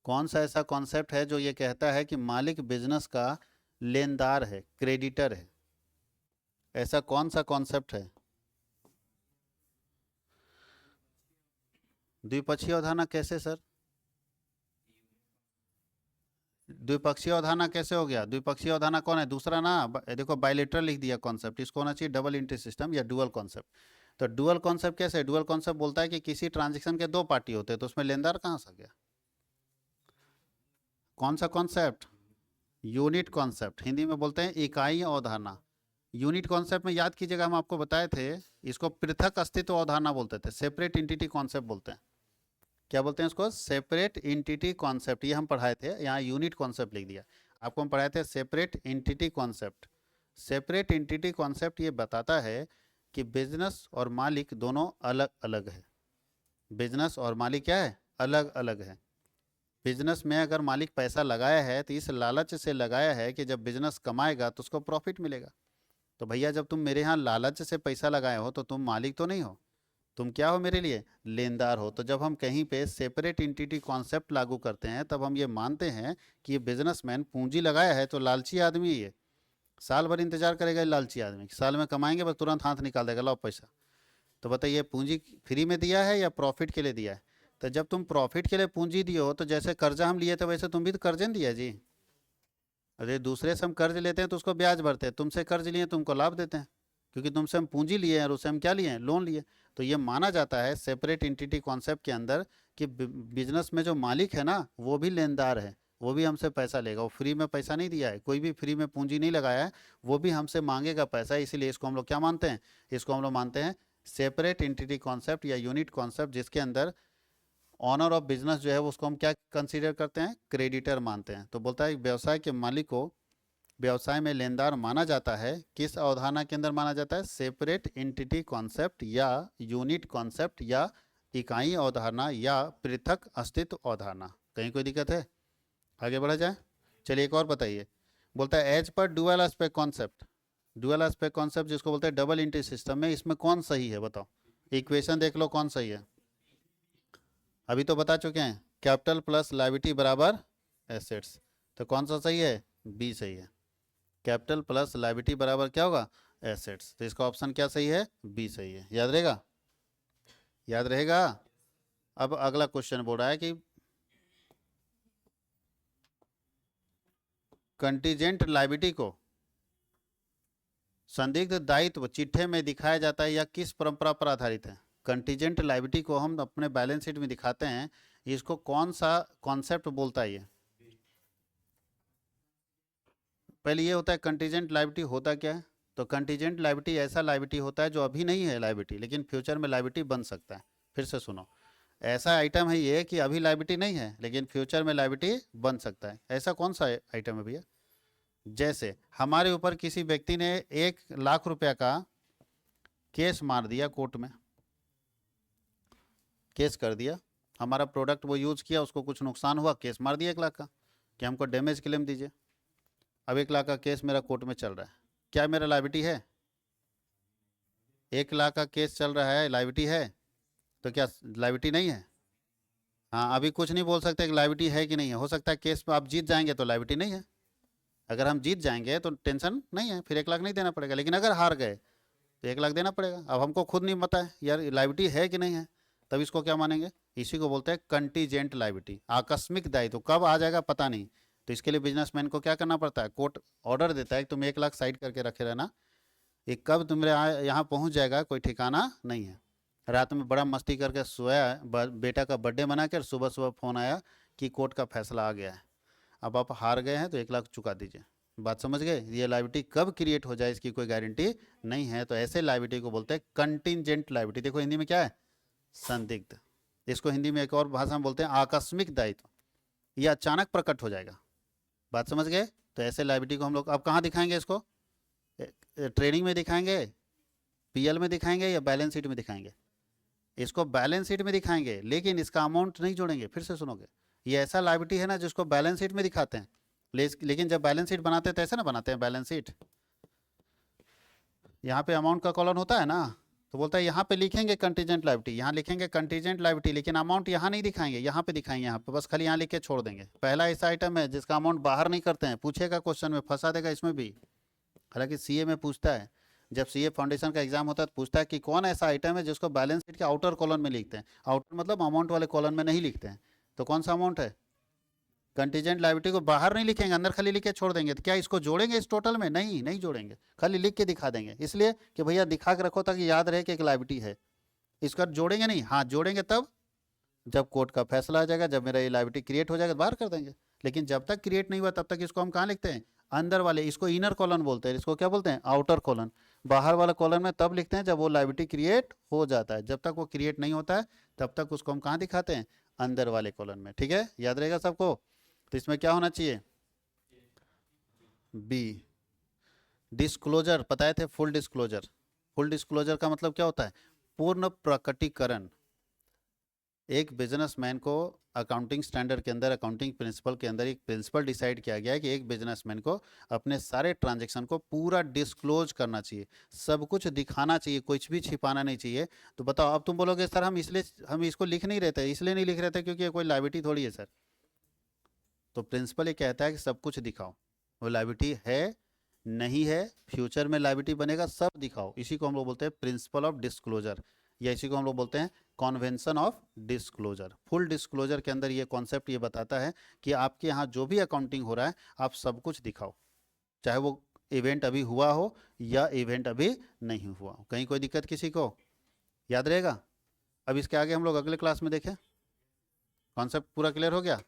कौन सा ऐसा कॉन्सेप्ट है जो ये कहता है कि मालिक बिजनेस का लेनदार है, क्रेडिटर है? ऐसा कौन सा कॉन्सेप्ट है? द्विपक्षीय अवधारणा कैसे सर? द्विपक्षीय अवधारणा कैसे हो गया? द्विपक्षीय अवधारणा कौन है? दूसरा ना, देखो बायलेटरल लिख दिया कॉन्सेप्ट, इसको होना चाहिए डबल इंट्री सिस्टम या डुअल कॉन्सेप्ट। तो डुअल कॉन्सेप्ट कैसे है? डुअल कॉन्सेप्ट बोलता है कि किसी ट्रांजेक्शन के दो पार्टी होते हैं, तो उसमें लेनदार कहाँ से आ गया? कौन सा कॉन्सेप्ट? यूनिट कॉन्सेप्ट, हिंदी में बोलते हैं इकाई अवधारणा। यूनिट कॉन्सेप्ट में याद कीजिएगा, हम आपको बताए थे, इसको पृथक अस्तित्व अवधारणा बोलते थे, सेपरेट इंटिटी कॉन्सेप्ट बोलते हैं। क्या बोलते हैं इसको? Separate entity concept. ये हम पढ़ाए थे, यहाँ यूनिट कॉन्सेप्ट लिख दिया। आपको हम पढ़ाए थे separate entity concept. Separate entity concept ये बताता है कि बिजनेस और मालिक दोनों अलग अलग है। बिजनेस और मालिक क्या है? अलग अलग है। बिजनेस में अगर मालिक पैसा लगाया है तो इस लालच से लगाया है कि जब बिजनेस कमाएगा तो उसको प्रॉफिट मिलेगा। तो भैया जब तुम मेरे यहाँ लालच से पैसा लगाए हो तो तुम मालिक तो नहीं हो, तुम क्या हो मेरे लिए? लेनदार हो। तो जब हम कहीं पे सेपरेट इंटिटी कॉन्सेप्ट लागू करते हैं तब हम ये मानते हैं कि ये बिजनेसमैन पूंजी लगाया है तो लालची आदमी, ये साल भर इंतजार करेगा, ये लालची आदमी साल में कमाएंगे बस तुरंत हाथ निकाल देगा, लो पैसा। तो बताइए पूंजी फ्री में दिया है या प्रॉफिट के लिए दिया है? तो जब तुम प्रॉफिट के लिए पूंजी दिए हो तो जैसे कर्जा हम लिए थे वैसे तुम भी तो कर्जे न दिया जी। अरे दूसरे से हम कर्ज लेते हैं तो उसको ब्याज भरते हैं, तुमसे कर्ज लिए तुमको लाभ देते हैं, क्योंकि तुमसे हम पूंजी लिए हैं और उससे हम क्या लिए हैं? लोन लिए। तो ये माना जाता है सेपरेट इंटिटी कॉन्सेप्ट के अंदर कि बिजनेस में जो मालिक है ना वो भी लेनदार है, वो भी हमसे पैसा लेगा। वो फ्री में पैसा नहीं दिया है, कोई भी फ्री में पूंजी नहीं लगाया है, वो भी हमसे मांगेगा पैसा। इसीलिए इसको हम लोग क्या मानते हैं? इसको हम लोग मानते हैं सेपरेट इंटिटी कॉन्सेप्ट या यूनिट कॉन्सेप्ट, जिसके अंदर ऑनर ऑफ बिजनेस जो है उसको हम क्या कंसीडर करते हैं? क्रेडिटर मानते हैं। तो बोलता है व्यवसाय के मालिक को व्यवसाय में लेनदार माना जाता है। किस अवधारणा के अंदर माना जाता है? सेपरेट एंटिटी कॉन्सेप्ट या यूनिट कॉन्सेप्ट या इकाई अवधारणा या पृथक अस्तित्व अवधारणा। कहीं कोई दिक्कत है? आगे बढ़ा जाए, चलिए एक और बताइए। बोलता है as per dual aspect concept. Dual aspect concept जिसको बोलते हैं डबल इंट्री सिस्टम में, इसमें कौन सही है बताओ? इक्वेशन देख लो कौन सही है। अभी तो बता चुके हैं, कैपिटल प्लस लायबिलिटी बराबर एसेट्स। तो कौन सा सही है? बी सही है। कैपिटल प्लस लायबिलिटी बराबर क्या होगा? एसेट्स। तो इसका ऑप्शन क्या सही है? बी सही है। याद रहेगा? याद रहेगा? अब अगला क्वेश्चन बोल रहा है कि कंटीजेंट लायबिलिटी को संदिग्ध दायित्व चिट्ठे में दिखाया जाता है या किस परंपरा पर आधारित है? कंटीजेंट लायबिलिटी को हम अपने बैलेंस शीट में दिखाते हैं, इसको कौन सा कॉन्सेप्ट बोलता है? ये पहले ये होता है कंटीजेंट लायबिलिटी होता क्या है? तो कंटीजेंट लायबिलिटी ऐसा लायबिलिटी होता है जो अभी नहीं है लायबिलिटी, लेकिन फ्यूचर में लायबिलिटी बन सकता है। फिर से सुनो, ऐसा आइटम है ये कि अभी लायबिलिटी नहीं है लेकिन फ्यूचर में लायबिलिटी बन सकता है। ऐसा कौन सा आइटम है भैया? जैसे हमारे ऊपर किसी व्यक्ति ने 1 लाख रुपया का केस मार दिया, कोर्ट में केस कर दिया, हमारा प्रोडक्ट वो यूज़ किया, उसको कुछ नुकसान हुआ, केस मार दिया 1 लाख का कि हमको डैमेज क्लेम दीजिए। अब 1 लाख का केस मेरा कोर्ट में चल रहा है, क्या मेरा लायबिलिटी है? 1 लाख का केस चल रहा है, लायबिलिटी है? तो क्या लायबिलिटी नहीं है? हाँ, अभी कुछ नहीं बोल सकते कि लायबिलिटी है कि नहीं है। हो सकता है केस में आप जीत जाएंगे तो लायबिलिटी नहीं है, अगर हम जीत जाएंगे तो टेंशन नहीं है, फिर 1 लाख नहीं देना पड़ेगा। लेकिन अगर हार गए तो 1 लाख देना पड़ेगा। अब हमको खुद नहीं पता है यार लायबिलिटी है कि नहीं है, तब इसको क्या मानेंगे? इसी को बोलते हैं कंटीजेंट लायबिलिटी, आकस्मिक दायित्व। कब आ जाएगा पता नहीं। तो इसके लिए बिजनेसमैन को क्या करना पड़ता है? कोर्ट ऑर्डर देता है कि तुम 1 लाख साइड करके रखे रहना, ये कब तुम्हारे यहाँ पहुँच जाएगा कोई ठिकाना नहीं है। रात में बड़ा मस्ती करके सोया, बेटा का बर्थडे मना कर सुबह सुबह फ़ोन आया कि कोर्ट का फैसला आ गया है, अब आप हार गए हैं तो 1 लाख चुका दीजिए। बात समझ गए? ये लायबिलिटी कब क्रिएट हो जाए इसकी कोई गारंटी नहीं है। तो ऐसे लायबिलिटी को बोलते हैं कंटिजेंट लायबिलिटी। देखो हिंदी में क्या है? संदिग्ध। इसको हिंदी में एक और भाषा में बोलते हैं आकस्मिक दायित्व, ये अचानक प्रकट हो जाएगा। बात समझ गए? तो ऐसे लायबिलिटी को हम लोग अब कहाँ दिखाएंगे? इसको ट्रेडिंग में दिखाएंगे, पीएल में दिखाएंगे या बैलेंस शीट में दिखाएंगे? इसको बैलेंस शीट में दिखाएंगे, लेकिन इसका अमाउंट नहीं जोड़ेंगे। फिर से सुनोगे, ये ऐसा लायबिलिटी है ना जिसको बैलेंस शीट में दिखाते हैं, लेकिन जब बैलेंस शीट बनाते हैं तो ऐसे ना बनाते हैं बैलेंस शीट, यहाँ पे अमाउंट का कॉलम होता है ना, तो बोलता है यहाँ पे लिखेंगे कंटीजेंट लायबिलिटी, यहाँ लिखेंगे कंटीजेंट लायबिलिटी, लेकिन अमाउंट यहाँ नहीं दिखाएंगे, यहाँ पे दिखाएंगे, यहाँ पे बस खाली यहाँ लिख के छोड़ देंगे। पहला ऐसा आइटम है जिसका अमाउंट बाहर नहीं करते हैं, पूछेगा क्वेश्चन में, फंसा देगा इसमें भी। हालांकि सीए में पूछता है, जब सीए फाउंडेशन का एग्जाम होता है तो पूछता है कि कौन ऐसा आइटम है जिसको बैलेंस शीट के आउटर कॉलम में लिखते हैं, आउटर मतलब अमाउंट वाले कॉलम में नहीं लिखते हैं, तो कौन सा अमाउंट है? कंटीजेंट लायबिलिटी को बाहर नहीं लिखेंगे, अंदर खाली लिख के छोड़ देंगे। तो क्या इसको जोड़ेंगे इस टोटल में? नहीं, नहीं जोड़ेंगे, खाली लिख के दिखा देंगे, इसलिए कि भैया दिखा के रखो ताकि याद रहे कि एक लायबिलिटी है। इसका जोड़ेंगे नहीं, हाँ जोड़ेंगे तब जब कोर्ट का फैसला आ जाएगा, जब मेरा ये लायबिलिटी क्रिएट हो जाएगा तो बाहर कर देंगे। लेकिन जब तक क्रिएट नहीं हुआ तब तक इसको हम कहाँ लिखते हैं? अंदर वाले, इसको इनर कॉलन बोलते हैं, इसको क्या बोलते हैं? Outer colon. बाहर वाला कॉलन में तब लिखते हैं जब वो लायबिलिटी क्रिएट हो जाता है, जब तक वो क्रिएट नहीं होता है तब तक उसको हम कहाँ दिखाते हैं? अंदर वाले कॉलन में। ठीक है, याद रहेगा सबको। तो इसमें क्या होना चाहिए? B, disclosure. बताए थे फुल डिस्क्लोजर। फुल डिस्क्लोजर का मतलब क्या होता है? पूर्ण प्रकटीकरण। एक बिजनेसमैन को अकाउंटिंग स्टैंडर्ड के अंदर, अकाउंटिंग प्रिंसिपल के अंदर एक प्रिंसिपल डिसाइड किया गया है कि एक बिजनेसमैन को अपने सारे ट्रांजैक्शन को पूरा डिस्क्लोज करना चाहिए, सब कुछ दिखाना चाहिए, कुछ भी छिपाना नहीं चाहिए। तो बताओ, अब तुम बोलोगे सर हम इसको लिख नहीं रहते, इसलिए नहीं लिख रहे थे क्योंकि ये कोई लायबिलिटी थोड़ी है सर। तो प्रिंसिपल ये कहता है कि सब कुछ दिखाओ, वो लायबिलिटी है नहीं है, फ्यूचर में लायबिलिटी बनेगा, सब दिखाओ। इसी को हम लोग बोलते हैं प्रिंसिपल ऑफ डिस्क्लोजर, या इसी को हम लोग बोलते हैं convention of disclosure. Full disclosure के अंदर ये कॉन्सेप्ट ये बताता है कि आपके यहाँ जो भी अकाउंटिंग हो रहा है आप सब कुछ दिखाओ, चाहे वो इवेंट अभी हुआ हो या इवेंट अभी नहीं हुआ हो। कहीं कोई दिक्कत किसी को? याद रहेगा। अब इसके आगे हम लोग अगले क्लास में देखें। कॉन्सेप्ट पूरा क्लियर हो गया?